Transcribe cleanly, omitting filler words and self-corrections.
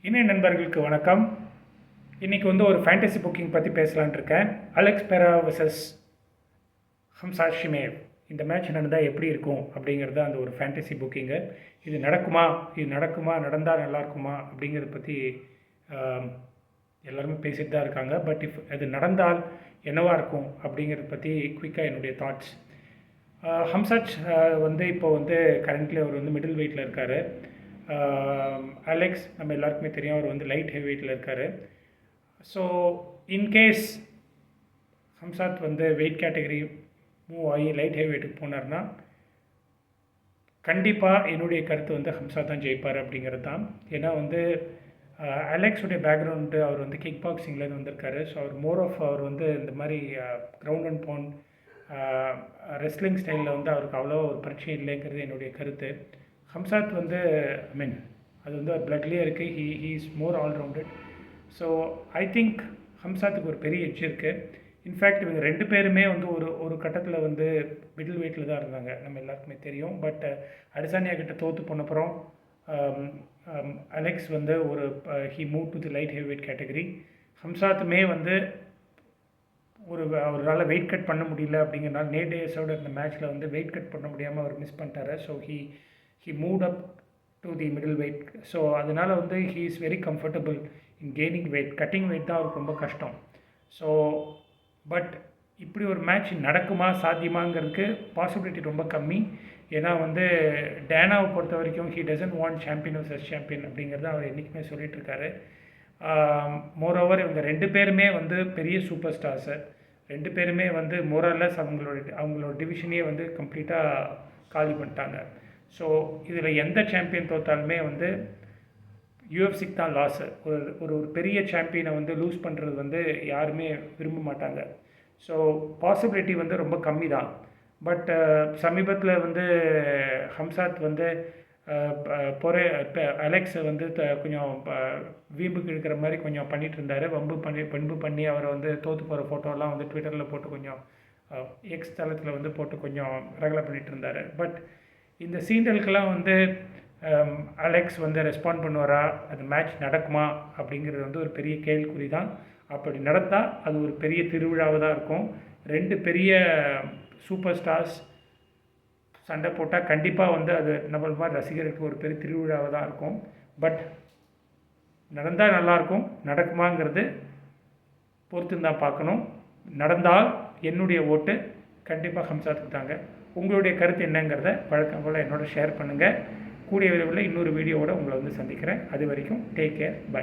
இணைய நண்பர்களுக்கு வணக்கம். இன்றைக்கி ஒரு ஃபேண்டசி புக்கிங் பற்றி பேசலான் இருக்கேன். அலெக்ஸ் பெரா வர்சஸ் ஹம்சாத் ஷிமேவ். இந்த மேட்ச் நடந்தால் எப்படி இருக்கும் அப்படிங்கிறது அந்த ஒரு ஃபேண்டசி புக்கிங்கு. இது நடக்குமா நடந்தால் நல்லாயிருக்குமா அப்படிங்கிறத பற்றி எல்லாருமே பேசிட்டு தான் இருக்காங்க. பட் அது நடந்தால் என்னவாக இருக்கும் அப்படிங்கிறத பற்றி குயிக்காக என்னுடைய தாட்ஸ். ஹம்சாத் இப்போ கரண்ட்லி அவர் மிடில் வெயிட்டில் இருக்கார். அலெக்ஸ் நம்ம எல்லாருக்குமே தெரியும், அவர் லைட் ஹெவி வெயிட்டில் இருக்கார். So in case Hamzat weight category move ஆகி லைட் ஹெவி வெயிட்டுக்கு போனார்னா கண்டிப்பாக என்னுடைய கருத்து ஹம்சாத் தான் ஜெயிப்பார் அப்படிங்கிறது தான். ஏன்னா அலெக்ஸுடைய பேக்ரவுண்டு அவர் கிக் பாக்ஸிங்லேருந்து வந்திருக்காரு. So our more of our இந்த மாதிரி கிரவுண்ட் அண்ட் பவுண்ட் ரெஸ்லிங் ஸ்டைலில் அவருக்கு அவ்வளோ ஒரு பிரச்சனை இல்லைங்கிறது என்னுடைய கருத்து. ஹம்சாத் அது பிளட்லேயே இருக்குது. He is more all rounded. So I think ஹம்சாத்துக்கு ஒரு பெரிய எட்ஜ் இருக்குது. இன்ஃபேக்ட் இவங்க ரெண்டு பேருமே ஒரு கட்டத்தில் மிடில் வெயிட்டில் தான் இருந்தாங்க, நம்ம எல்லாருக்குமே தெரியும். பட் அடிசானியா கிட்ட தோற்று போனப்புறம் Alex he move to the light heavy weight category. ஹம்சாத்துமே அவரால் வெயிட் கட் பண்ண முடியல அப்படிங்கிறனால நேட் டேஸோட இந்த மேட்ச்சில் வெயிட் கட் பண்ண முடியாமல் அவர் மிஸ் பண்ணிட்டாரு. So he moved up to the middle weight. So அதனால் he is very comfortable in gaining weight. cutting weight தான் அவருக்கு ரொம்ப கஷ்டம். ஸோ பட் இப்படி ஒரு மேட்ச் நடக்குமா சாத்தியமாங்கிறதுக்கு பாசிபிலிட்டி ரொம்ப கம்மி. ஏன்னா டேனாவை பொறுத்த வரைக்கும் he doesn't want champion versus champion அப்படிங்கிறத அவர் என்றைக்குமே சொல்லிகிட்ருக்காரு. மோரோவர் இவங்க ரெண்டு பேருமே பெரிய சூப்பர் ஸ்டார்ஸு. ரெண்டு பேருமே மோரல்லஸ் அவங்களோட டிவிஷனையே கம்ப்ளீட்டாக காலி பண்ணிட்டாங்க. ஸோ இதில் எந்த சாம்பியன் தோற்றாலுமே யூஎஃப்சிக்கு தான் லாஸு. ஒரு பெரிய சாம்பியனை லூஸ் பண்ணுறது யாருமே விரும்ப மாட்டாங்க. ஸோ பாசிபிலிட்டி ரொம்ப கம்மி தான். பட் சமீபத்தில் ஹம்சாத் அலெக்ஸ் கொஞ்சம் வீம்புக்கு இருக்கிற மாதிரி கொஞ்சம் பண்ணிகிட்டு இருந்தார். வம்பு பண்ணி அவரை தோற்று போகிற ஃபோட்டோலாம் ட்விட்டரில் போட்டு கொஞ்சம் எக்ஸ் தளத்தில் போட்டு கொஞ்சம் ரகலை பண்ணிகிட்டு இருந்தார். பட் இந்த சீண்டலுக்கெல்லாம் அலெக்ஸ் ரெஸ்பாண்ட் பண்ணுவாரா, அது மேட்ச் நடக்குமா அப்படிங்கிறது ஒரு பெரிய கேள்விக்குறி தான். அப்படி நடந்தால் அது ஒரு பெரிய திருவிழாவாக தான் இருக்கும். ரெண்டு பெரிய சூப்பர் ஸ்டார்ஸ் சண்டை போட்டால் கண்டிப்பாக அது நம்மள மாதிரி ரசிகருக்கு ஒரு பெரிய திருவிழாவாக தான் இருக்கும். பட் நடந்தால் நல்லாயிருக்கும். நடக்குமாங்கிறது பொறுத்து தான் பார்க்கணும். நடந்தால் என்னுடைய ஓட்டு கண்டிப்பாக ஹம்சாத்துக்கு தாங்க. உங்களுடைய கருத்து என்னங்கிறத வழக்கம் போல் என்னோட ஷேர் பண்ணுங்கள். கூடிய விரைவில் இன்னொரு வீடியோவோடு உங்களை சந்திக்கிறேன். அது வரைக்கும் டேக் கேர், பை.